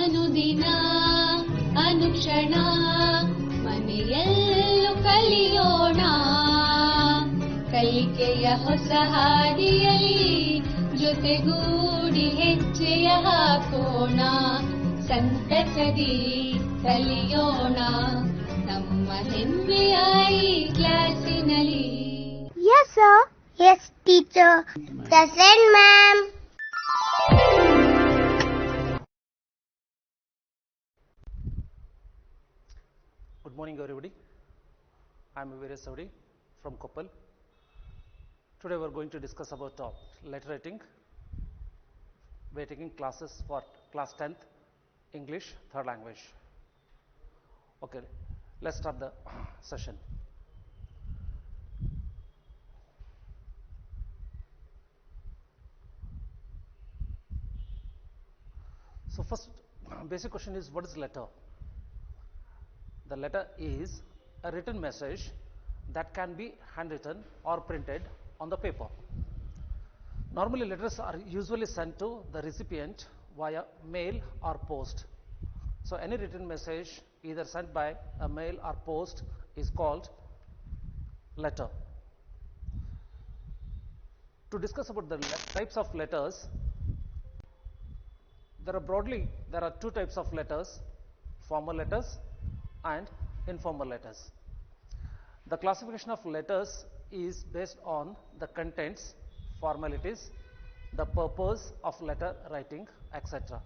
ಅನುದಿನ ಅನುಕ್ಷಣ ಮನೆಯಲ್ಲೂ ಕಲಿಯೋಣ, ಕಲಿಕೆಯ ಹೊಸ ಹಾದಿಯಲ್ಲಿ ಜೊತೆಗೂಡಿ ಹೆಜ್ಜೆಯ ಹಾಕೋಣ, ಸಂತಸದಿ ಕಲಿಯೋಣ ನಮ್ಮ ಹೆಮ್ಮೆಯ ಈ ಕ್ಲಾಸಿನಲ್ಲಿ. Yes, sir. Yes, teacher. Present, ma'am. Good morning, everybody. I am Veera Saudi from Koppal. Today we are going to discuss about letter writing. We are taking classes for class 10th English third language. Okay, let's start the session. So first basic question is, what is letter? The letter is a written message that can be handwritten or printed on the paper. Normally letters are usually sent to the recipient via mail or post. So any written message either sent by a mail or post is called letter. To discuss about the types of letters, there are two types of letters: formal letters and informal letters. The classification of letters is based on the contents, formalities, the purpose of letter writing, etc.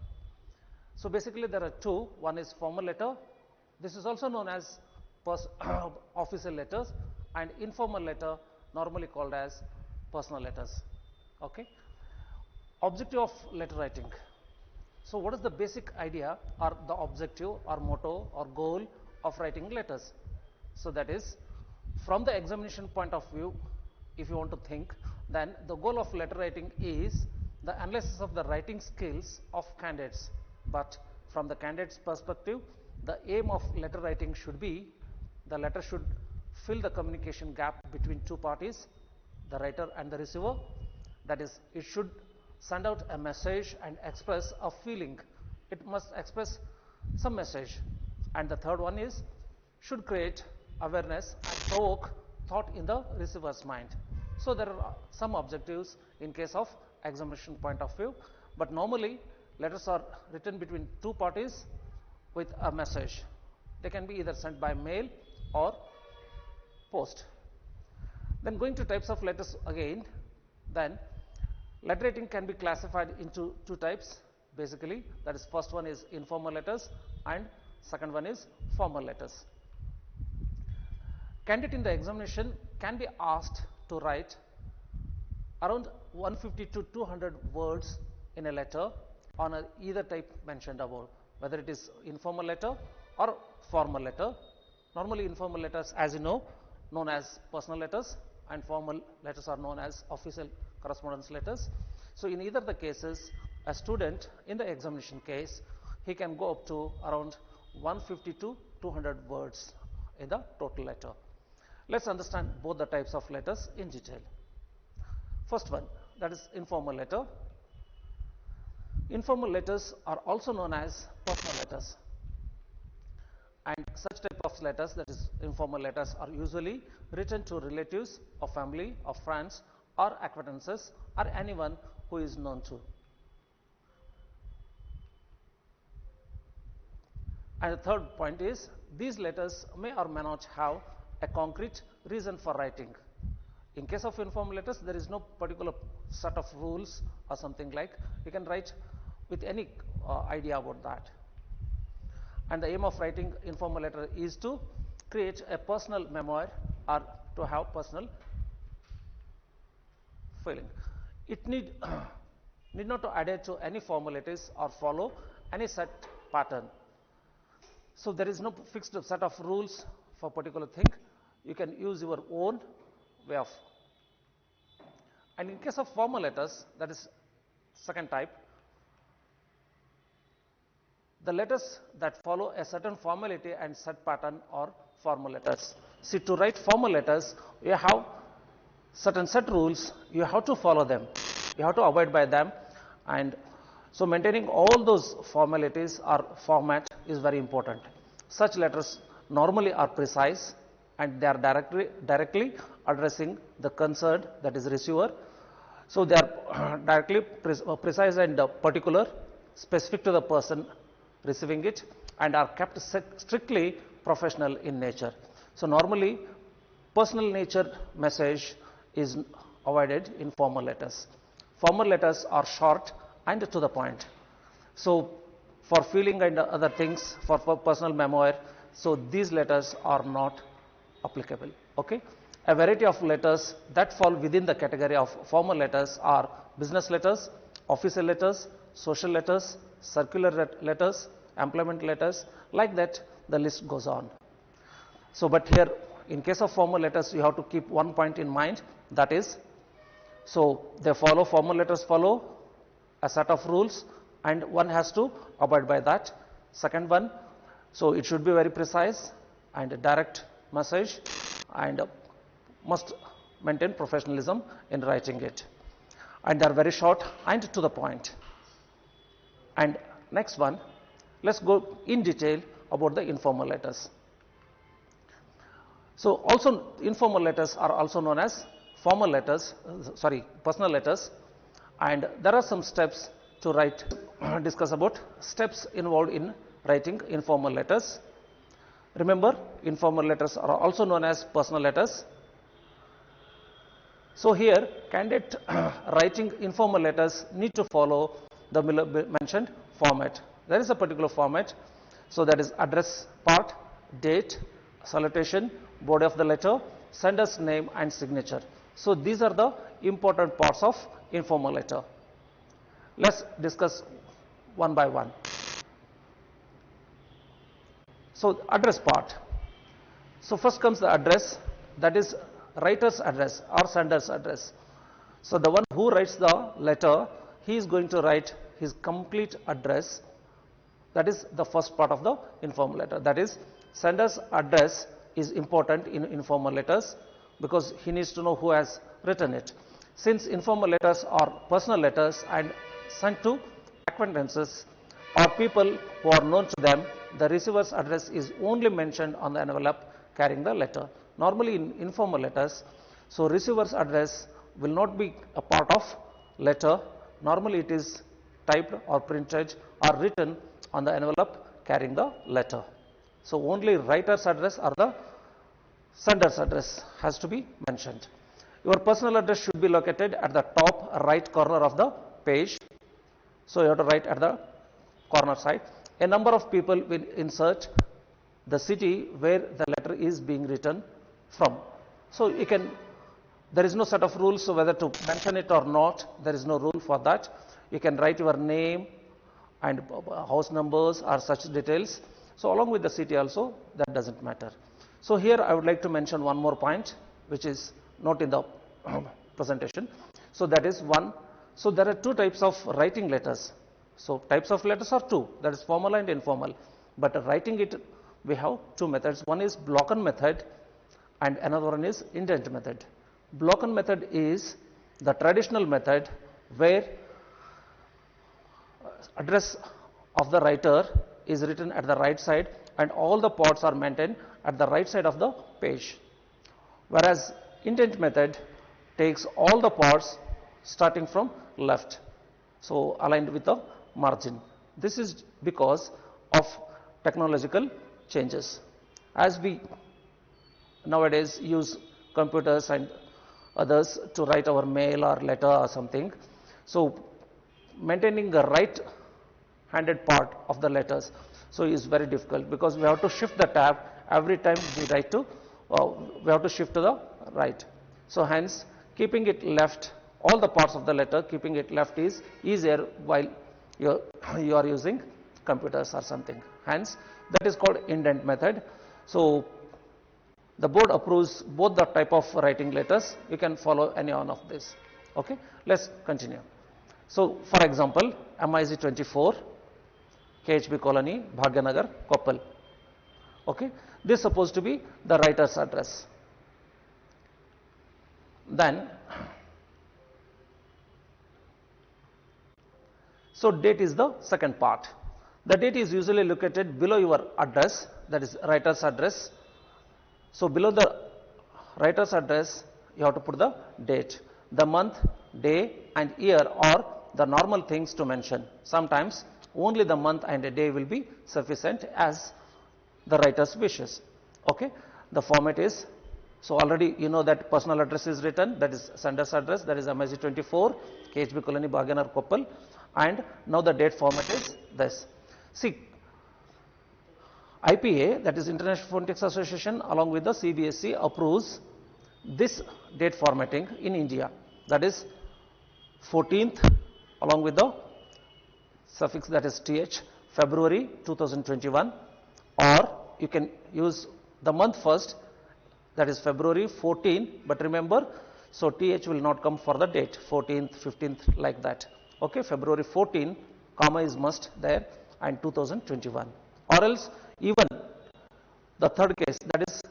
So basically there are two. One is formal letter. This is also known as official letters, and informal letter, normally called as personal letters. Okay. Objective of letter writing. So what is the basic idea or the objective or motto or goal of writing letters? So that is, from the examination point of view, if you want to think, then the goal of letter writing is the analysis of the writing skills of candidates. But from the candidate's perspective, the aim of letter writing should be, the letter should fill the communication gap between two parties, the writer and the receiver. That is, it should send out a message and express a feeling. It must express some message. And the third one is, should create awareness and provoke thought in the receiver's mind. So there are some objectives in case of examination point of view, but normally letters are written between two parties with a message. They can be either sent by mail or post. Then going to types of letters again, then letter writing can be classified into two types basically. That is, first one is informal letters and second one is formal letters. Candidate in the examination can be asked to write around 150 to 200 words in a letter on either type mentioned above, whether it is informal letter or formal letter. Normally informal letters, as you know, known as personal letters, and formal letters are known as official correspondence letters. So in either the cases, a student in the examination case, he can go up to around 150 to 200 words in the total letter. Let's understand both the types of letters in detail. First one, that is informal letter. Informal letters are also known as personal letters, and such type of letters, that is informal letters, are usually written to relatives or family or friends or acquaintances or anyone who is known to. And the third point is, these letters may or may not have a concrete reason for writing. In case of informal letters, there is no particular set of rules or something like. You can write with any idea about that. And the aim of writing informal letter is to create a personal memoir or to have personal feeling. It need not to adhere to any formalities or follow any set pattern. So there is no fixed set of rules for particular thing. You can use your own way of. And in case of formal letters, that is second type, the letters that follow a certain formality and set pattern are formal letters. See, to write formal letters, you have certain set rules, you have to follow them, you have to abide by them, and So maintaining all those formalities or format is very important. Such letters normally are precise and they are directly addressing the concerned, that is receiver. So they are directly precise and particular, specific to the person receiving it, and are kept strictly professional in nature. So normally personal nature message is avoided in formal letters. Formal letters are short and to the point. So for feeling and other things, for personal memoir, so these letters are not applicable. Okay. A variety of letters that fall within the category of formal letters are business letters, official letters, social letters, circular letters, employment letters, like that the list goes on. So but here in case of formal letters, you have to keep one point in mind, that is, so they follow, formal letters follow a set of rules and one has to abide by that. Second one, so it should be very precise and a direct message and must maintain professionalism in writing it. And they are very short and to the point. And next one, let's go in detail about the informal letters. So also informal letters are also known as formal letters, personal letters, and there are some steps to write, discuss about steps involved in writing informal letters. Remember, informal letters are also known as personal letters. So here, candidate writing informal letters need to follow the mentioned format. There is a particular format. So that is address part, date, salutation, body of the letter, sender's name and signature. So these are the important parts of informal letter. Let's discuss one by one. So address part. So first comes the address, that is writer's address or sender's address. So the one who writes the letter, he is going to write his complete address. That is the first part of the informal letter. That is, sender's address is important in informal letters because he needs to know who has written it. Since informal letters are personal letters and sent to acquaintances or people who are known to them, the receiver's address is only mentioned on the envelope carrying the letter. Normally in informal letters, so receiver's address will not be a part of letter. Normally it is typed or printed or written on the envelope carrying the letter. So only writer's address or the sender's address has to be mentioned. Your personal address should be located at the top right corner of the page. So you have to write at the corner side. A number of people will insert the city where the letter is being written from. So you can, there is no set of rules so whether to mention it or not. There is no rule for that. You can write your name and house numbers or such details. So along with the city also, that doesn't matter. So here I would like to mention one more point which is not in the presentation. So that is one. So there are two types of writing letters. So types of letters are two, that is formal and informal. But writing it, we have two methods. One is block-on method and another one is indent method. Block-on method is the traditional method where address of the writer is written at the right side and all the parts are maintained at the right side of the page. Whereas indent method takes all the parts starting from left, so aligned with the margin. This is because of technological changes. As we nowadays use computers and others to write our mail or letter or something, so maintaining the right handed part of the letters so is very difficult because we have to shift the tab every time we write to, we have to shift to the right. So hence keeping it left, all the parts of the letter, keeping it left is easier while you are using computers or something. Hence that is called indent method. So the board approves both the type of writing letters. You can follow any one of this. Okay, let's continue. So for example, MIC 24, KHB Colony, Bhagyanagar, Koppal. Okay, this is supposed to be the writer's address. So date is the second part. The date is usually located below your address, that is writer's address. So below the writer's address, you have to put the date. The month, day and year are the normal things to mention. Sometimes only the month and the day will be sufficient as the writer's wishes. Okay. The format is, so already you know that personal address is written, that is sender's address, that is MIG 24, KHB Colony, Baganar, Koppal, and now the date format is this. See, IPA, that is International Phonetics Association, along with the CBSE approves this date formatting in India, that is 14th along with the suffix that is th, February 2021, or you can use the month first, that is February 14, but remember, so th will not come for the date, 14th, 15th, like that. Okay, February 14, comma is must there, and 2021. Or else even the third case, that is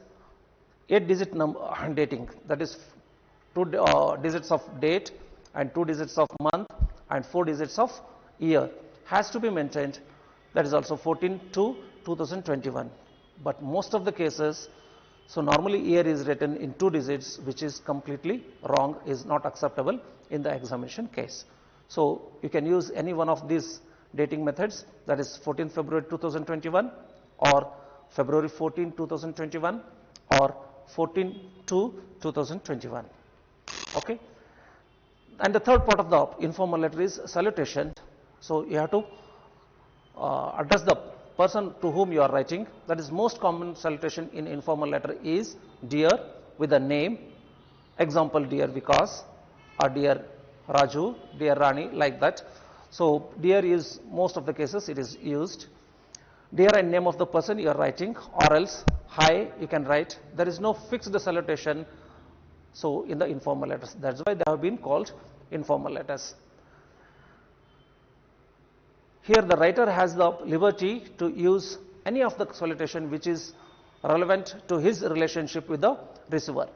8-digit number dating, that is 2 digits of date and 2 digits of month and 4 digits of year has to be maintained, that is also 14 to 2021. But most of the cases, so normally year is written in 2 digits, which is completely wrong, is not acceptable in the examination case. So you can use any one of these dating methods, that is 14 February 2021 or February 14 2021 or 14 to 2021. Okay. And the third part of the informal letter is salutation. So you have to address the person to whom you are writing. That is most common salutation in informal letter is dear with a name, example dear Vikas or dear Raju, dear Rani, like that. So dear is most of the cases it is used. Dear and name of the person you are writing, or else hi you can write. There is no fixed salutation, so in the informal letters, that's why they have been called informal letters. Here the writer has the liberty to use any of the salutation which is relevant to his relationship with the receiver,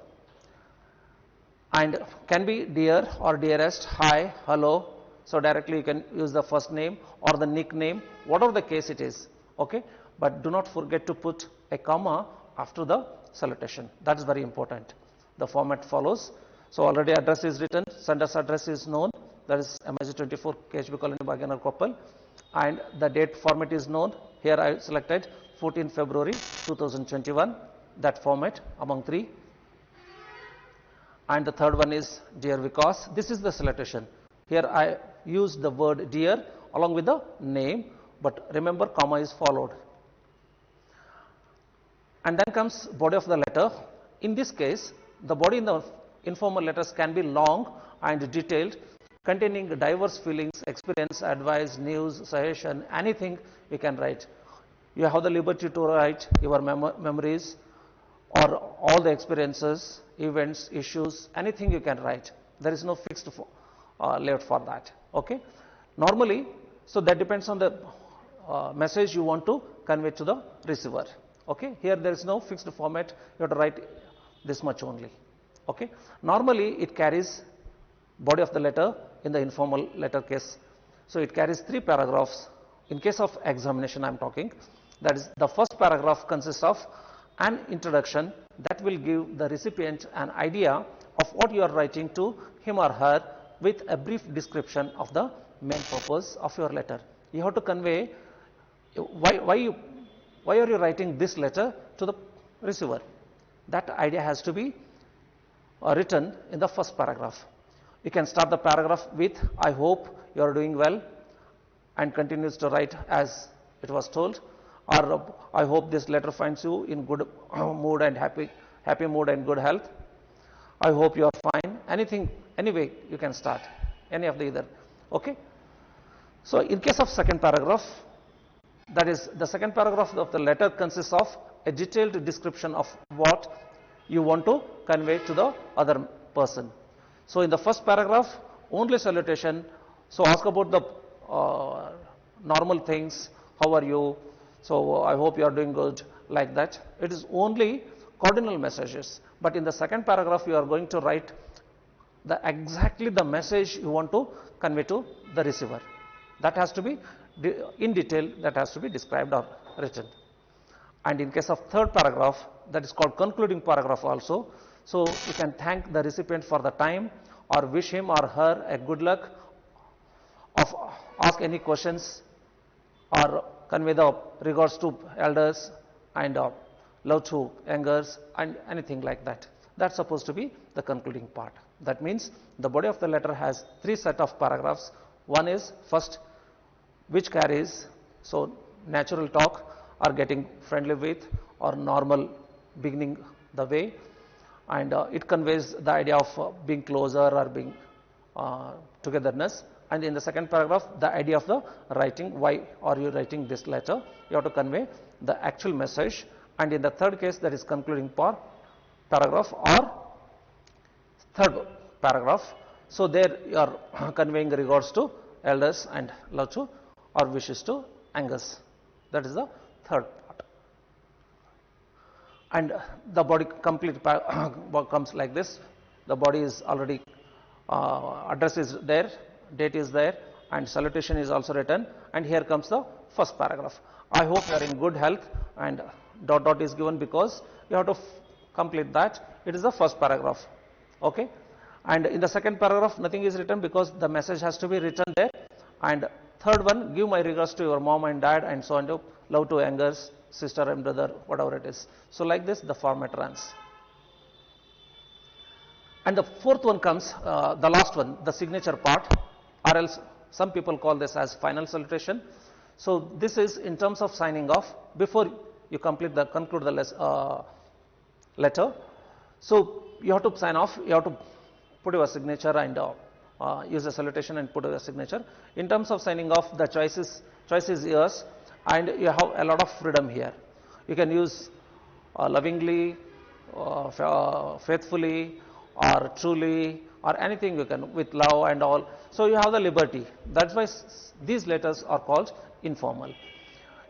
and can be dear or dearest, hi, hello. So directly you can use the first name or the nickname, whatever the case it is. Okay, but do not forget to put a comma after the salutation. That is very important. The format follows. So already address is written, sender's address is known, that is MIG 24, KHB Colony, Baganar, Koppal, and the date format is known. Here I selected 14 February 2021, that format among 3. And the third one is dear Vikas. This is the salutation. Here I use the word dear along with the name, but remember comma is followed. And then comes body of the letter. In this case, the body in the informal letters can be long and detailed, containing diverse feelings, experience, advice, news, suggestion, anything you can write. You have the liberty to write your memories or all the experiences, events, issues, anything you can write. There is no fixed layout for that. Okay. Normally, so that depends on the message you want to convey to the receiver. Okay. Here there is no fixed format. You have to write this much only. Okay. Normally it carries body of the letter in the informal letter case. So it carries 3 paragraphs. In case of examination I am talking, that is the first paragraph consists of an introduction that will give the recipient an idea of what you are writing to him or her with a brief description of the main purpose of your letter. You have to convey why are you writing this letter to the receiver. That idea has to be written in the first paragraph. You can start the paragraph with I hope you are doing well, and continues to write as it was told, or I hope this letter finds you in good mood and happy mood and good health. I hope you are fine. Anything, anyway you can start, any of the either. Okay. So in case of second paragraph, that is the second paragraph of the letter consists of a detailed description of what you want to convey to the other person. So in the first paragraph, only salutation. So ask about the normal things. How are you? So I hope you are doing good, like that. It is only cardinal messages. But in the second paragraph, you are going to write exactly the message you want to convey to the receiver. That has to be in detail, that has to be described or written. And in case of third paragraph, that is called concluding paragraph also. So you can thank the recipient for the time, or wish him or her a good luck, of ask any questions, or convey the regards to elders and love to youngers and anything like that. That's supposed to be the concluding part. That means the body of the letter has three set of paragraphs. One is first, which carries, so natural talk or getting friendly with or normal beginning the way, and it conveys the idea of being closer or being togetherness. And in the second paragraph, the idea of the writing, why are you writing this letter, you have to convey the actual message. And in the third case, that is concluding paragraph or third paragraph, so there you are conveying regards to elders and love to or wishes to youngers. That is the third part. And the body complete comes like this. The body is already, address is there, date is there, and salutation is also written. And here comes the first paragraph. I hope you are in good health, and dot dot is given because you have to complete that. It is the first paragraph. Okay. And in the second paragraph, nothing is written because the message has to be written there. And third one, give my regards to your mom and dad and so on, to love to youngers, sister and brother, whatever it is. So like this, the format runs. And the fourth one comes, the last one, the signature part, or else some people call this as final salutation. So this is in terms of signing off before you conclude the letter. So you have to sign off, you have to put your signature and use a salutation and put your signature. In terms of signing off, the choice is yours, and you have a lot of freedom here. You can use lovingly, faithfully, or truly, or anything you can, with love and all. So you have the liberty. That's why these letters are called informal.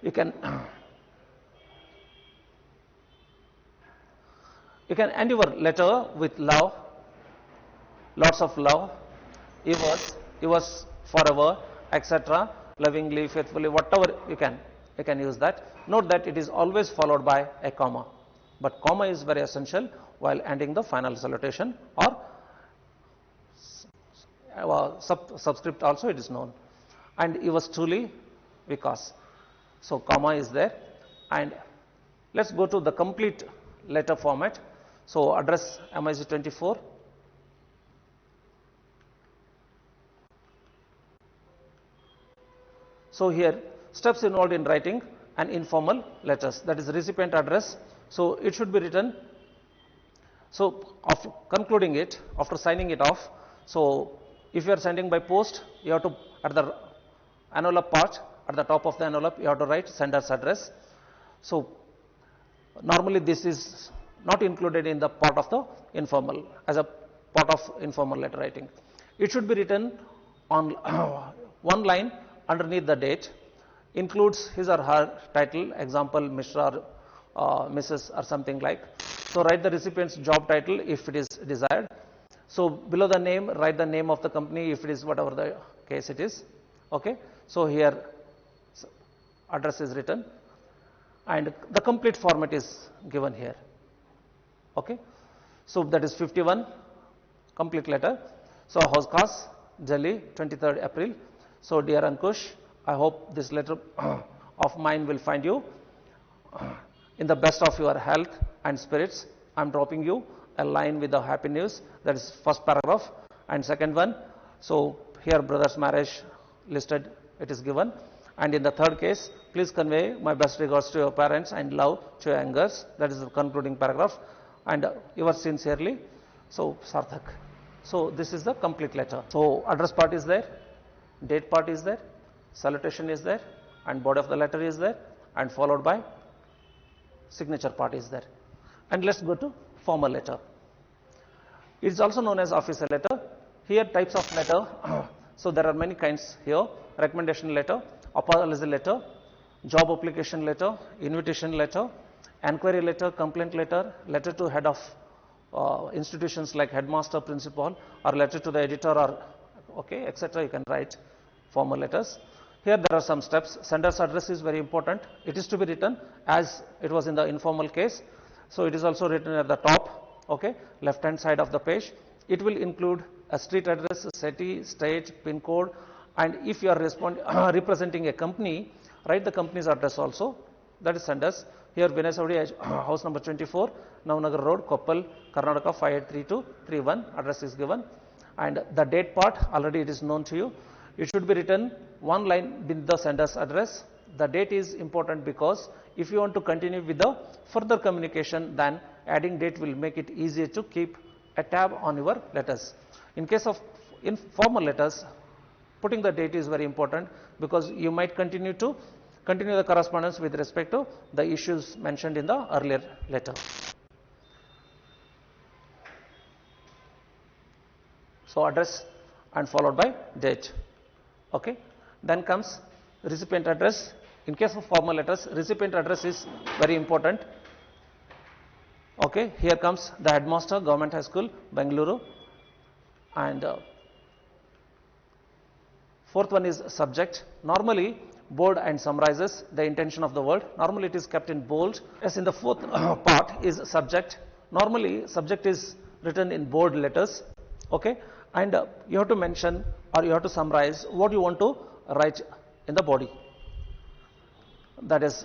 You can end your letter with love, lots of love, yours forever, etc. Lovingly, faithfully, whatever you can use that. Note that it is always followed by a comma, but comma is very essential while ending the final salutation, or subscript also it is known. And yours truly, because. So comma is there. And let's go to the complete letter format. So address MIC 24. So here, steps involved in writing an informal letters, that is recipient address. So it should be written. So after concluding it, after signing it off, so if you are sending by post, you have to, at the envelope part, at the top of the envelope, you have to write sender's address. So normally this is not included in the part of the informal, as a part of informal letter writing. It should be written on one line underneath the date, includes his or her title, example Mr. or Mrs. or something like. So write the recipient's job title if it is desired. So below the name, write the name of the company if it is whatever the case it is. Okay. So here address is written, and the complete format is given here. Okay. So that is 51, complete letter. So house khas, Delhi, 23rd April. So dear Ankush, I hope this letter of mine will find you in the best of your health and spirits. I am dropping you a line with the happy news. That is first paragraph. And second one, so here brother's marriage listed, it is given. And in the third case, please convey my best regards to your parents and love to your youngers. That is the concluding paragraph. And yours sincerely, so Sarthak. So this is the complete letter. So address part is there, date part is there, salutation is there, and body of the letter is there, and followed by signature part is there. And let's go to formal letter. It is also known as official letter. Here types of letter. So there are many kinds here: recommendation letter, apology letter, job application letter, invitation letter, enquiry letter, complaint letter, letter to head of institutions like headmaster, principal, or letter to the editor, or okay, etc. You can write formal letters. Here there are some steps. Sender's address is very important. It is to be written as it was in the informal case. So it is also written at the top, okay, left hand side of the page. It will include a street address, city, state, pin code, and if you are representing a company, write the company's address also. That is senders. Here Vinay house number 24, Navnagar Road, Koppal, Karnataka 583231. Address is given, and the date part already it is known to you. It should be written one line with the sender's address. The date is important because if you want to continue with the further communication, then adding date will make it easier to keep a tab on your letters. In case of informal letters, putting the date is very important because you might continue the correspondence with respect to the issues mentioned in the earlier letter. So address and followed by date. Okay. Then comes recipient address. In case of formal letters, recipient address is very important. Okay. Here comes the headmaster, Government High School, Bengaluru, and fourth one is subject. Normally bold and summarizes the intention of the word. Normally it is kept in bold. As in the fourth part is subject. Normally subject is written in bold letters. Okay, and you have to mention or you have to summarize what you want to write in the body. That is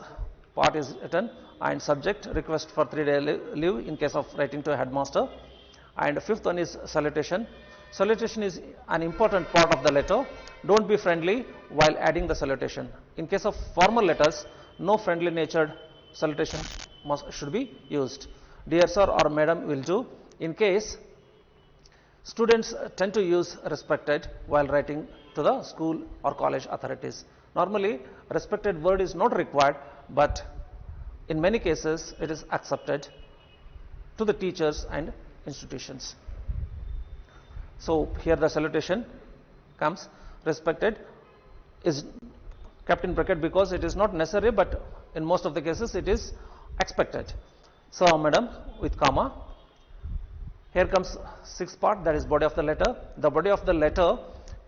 part is written, and subject request for 3-day leave in case of writing to a headmaster. And fifth one is salutation. Salutation is an important part of the letter. Don't be friendly while adding the salutation. In case of formal letters, no friendly natured salutation should be used. Dear sir or madam will do. In case students tend to use respected while writing to the school or college authorities. Normally respected word is not required, but in many cases it is accepted to the teachers and institutions. So here the salutation comes. Respected is kept in bracket because it is not necessary, but in most of the cases it is expected. So madam with comma. Here comes sixth part, that is body of the letter. The body of the letter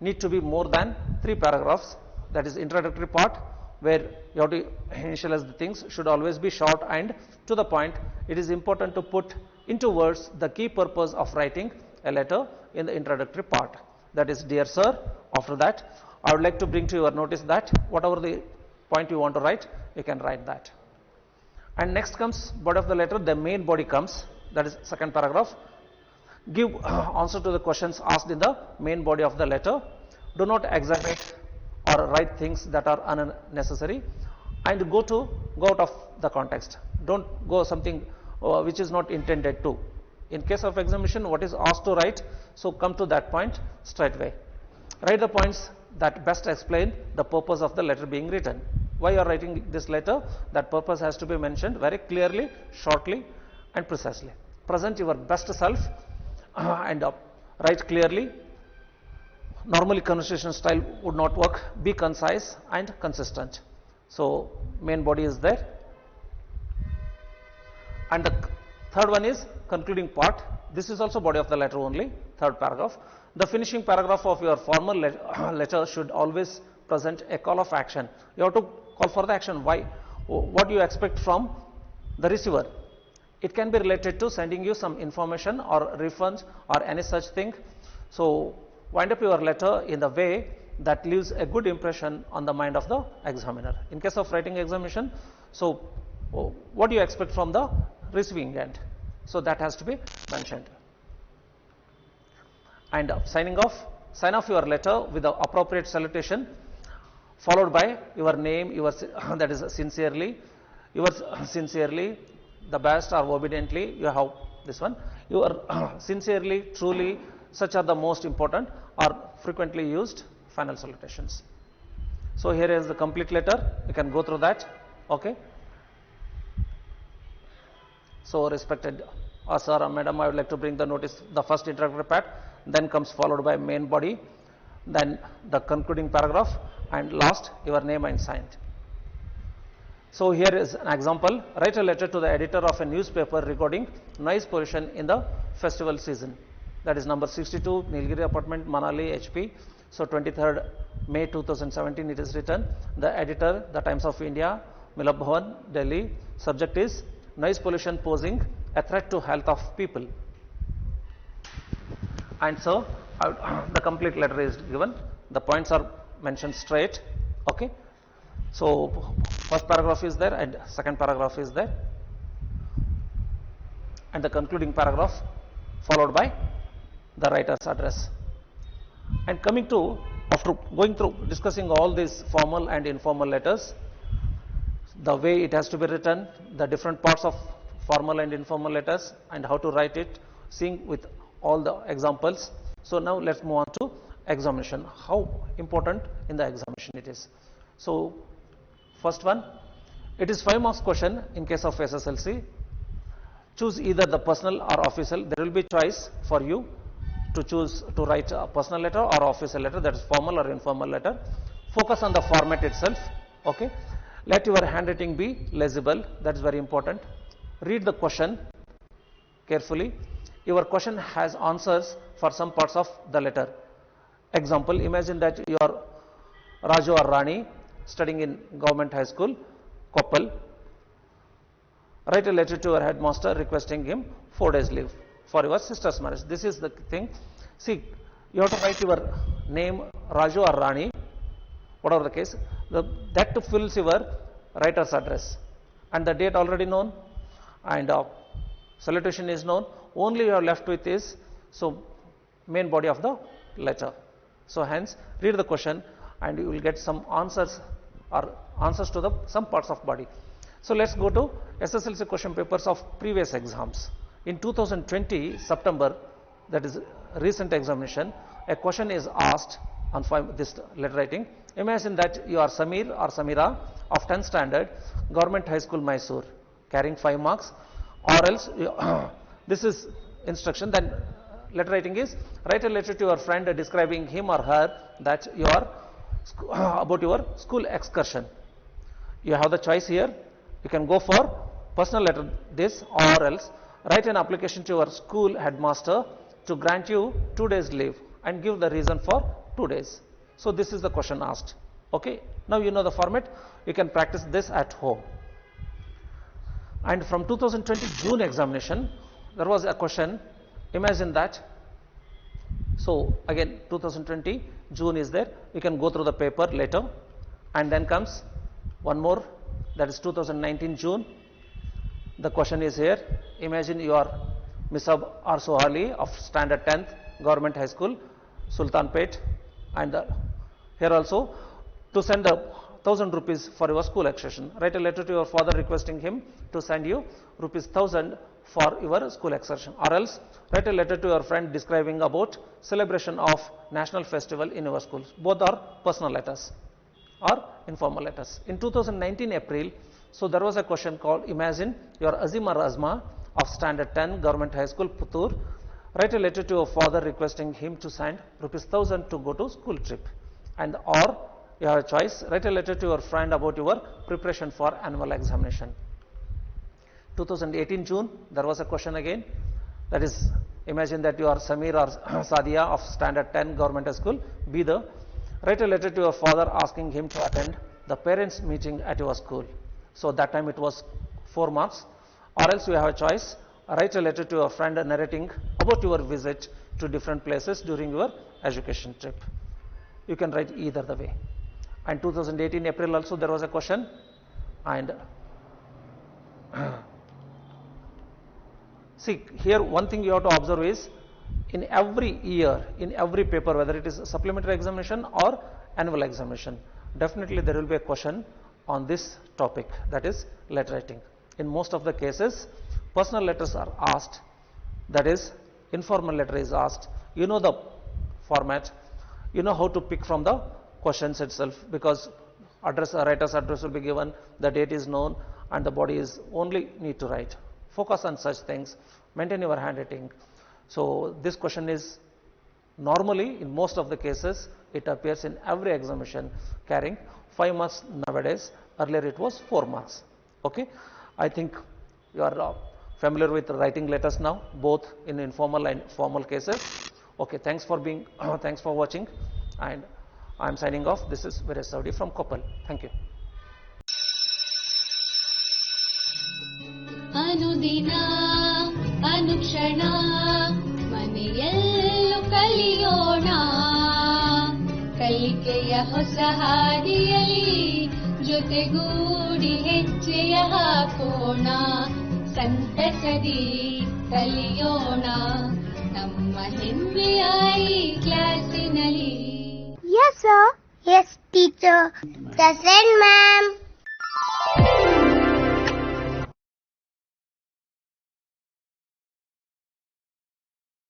need to be more than 3 paragraphs. That is introductory part where you have to initialize the things, should always be short and to the point. It is important to put into words the key purpose of writing a letter in the introductory part. That is, dear sir. After that, I would like to bring to your notice that whatever the point you want to write, you can write that. And next comes body of the letter, the main body comes, that is second paragraph. Give answer to the questions asked in the main body of the letter. Do not exaggerate or write things that are unnecessary, and go out of the context. Don't go something which is not intended to. In case of examination, what is asked to write, so come to that point straight away. Write the points that best explain the purpose of the letter being written. Why you are writing this letter, that purpose has to be mentioned very clearly, shortly and precisely. Present your best self and write clearly. Normally conversation style would not work. Be concise and consistent. So main body is there. And the third one is concluding part. This is also body of the letter only, third paragraph. The finishing paragraph of your formal letter should always present a call of action. You have to call for the action. Why? What do you expect from the receiver? It can be related to sending you some information or refunds or any such thing. So wind up your letter in the way that leaves a good impression on the mind of the examiner. In case of writing examination, so what do you expect from the receiving end? So that has to be mentioned. And signing off, sign off your letter with the appropriate salutation, followed by your name, your that is sincerely, the best or obediently. You have this one. Your sincerely, truly, such are the most important or frequently used final salutations. So here is the complete letter. You can go through that. Okay. So respected sir or madam, I would like to bring the notice, the first introductory part, then comes followed by main body, then the concluding paragraph, and last your name and signed. So here is an example. Write a letter to the editor of a newspaper regarding noise pollution in the festival season. That is number 62, Nilgiri apartment, Manali, HP. So 23rd May 2017 it is written. The editor, The Times of India, Milab Bhavan, Delhi. Subject is noise pollution posing a threat to health of people. And so the complete letter is given. The points are mentioned straight. Okay. So first paragraph is there and second paragraph is there, and the concluding paragraph followed by the writer's address. And coming to, after going through discussing all these formal and informal letters, the way it has to be written, the different parts of formal and informal letters, and how to write it, seeing with all the examples. So now let's move on to examination. How important in the examination it is. So first one, it is 5 marks question in case of SSLC. Choose either the personal or official. There will be choice for you to choose to write a personal letter or official letter, that is formal or informal letter. Focus on the format itself. Okay. Let your handwriting be legible. That is very important. Read the question carefully. Your question has answers for some parts of the letter. Example, imagine that you are Raju or Rani studying in government high school, Koppal. Write a letter to your headmaster requesting him 4 days leave for your sister's marriage. This is the thing. See, you have to write your name, Raju or Rani, whatever the case. That fills your writer's address. And the date already known, and salutation is known. Only you are left with is, so, main body of the letter. So hence, read the question and you will get some answers or answers to the some parts of body. So let's go to SSLC question papers of previous exams. In 2020 September, that is recent examination, a question is asked on this letter writing. Imagine that you are Samir or Samira of 10th standard, Government High School, Mysore, carrying 5 marks, or else this is instruction. Then letter writing is, write a letter to your friend describing him or her that you are about your school excursion. You have the choice here. You can go for personal letter this, or else write an application to your school headmaster to grant you 2 days leave and give the reason for 2 days. So this is the question asked. Okay. Now you know the format. You can practice this at home. And from 2020 June examination, there was a question. Imagine that. So again 2020 June is there. You can go through the paper later. And then comes one more, that is 2019 June. The question is here. Imagine you are Misab or Sohali of standard 10th, Government High School, Sultanpet, and here also to send 1,000 rupees for your school excursion. Write a letter to your father requesting him to send you rupees 1,000 for your school excursion, or else write a letter to your friend describing about celebration of national festival in your school. Both are personal letters or informal letters. In 2019 April, so there was a question called, imagine you are Azim or Azma of standard 10, Government High School, Puttur. Write a letter to your father requesting him to send rupees 1,000 to go to school trip. And or you have a choice, write a letter to your friend about your preparation for annual examination. 2018 June, there was a question again, that is, imagine that you are Samir or Sadia of standard 10, Government High School, Bidar. Write a letter to your father asking him to attend the parents meeting at your school. So that time it was 4 marks. Or else you have a choice, write a letter to your friend narrating about your visit to different places during your education trip. You can write either the way. And 2018 April also there was a question, and see here one thing you have to observe is, in every year, in every paper, whether it is a supplementary examination or annual examination, definitely there will be a question on this topic, that is letter writing. In most of the cases, personal letters are asked, that is informal letter is asked. You know the format, you know how to pick from the questions itself, because address, writer's address will be given, the date is known, and the body is only need to write. Focus on such things, maintain your handwriting. So this question is normally, in most of the cases, it appears in every examination carrying 5 marks nowadays. Earlier it was 4 marks. Okay. I think you are familiar with writing letters now, both in informal and formal cases. Okay. Thanks for being, thanks for watching, and I am signing off. This is Veeresh Saudi from Koppal. Thank you. ಅನುದಿನ ಅನುಕ್ಷಣ ಮನೆಯಲ್ಲೂ ಕಲಿಯೋಣ, ಕಲಿಕೆಯ ಹೊಸ ಹಾದಿಯಲ್ಲಿ ಜೊತೆಗೂಡಿ ಹೆಜ್ಜೆಯ ಹಾಕೋಣ, ಸಂತಸದಿ ಕಲಿಯೋಣ ನಮ್ಮ ಹೆಮ್ಮೆಯ ಈ ಕ್ಲಾಸಿನಲ್ಲಿ. Yes, sir. Yes, teacher. Present, ma'am.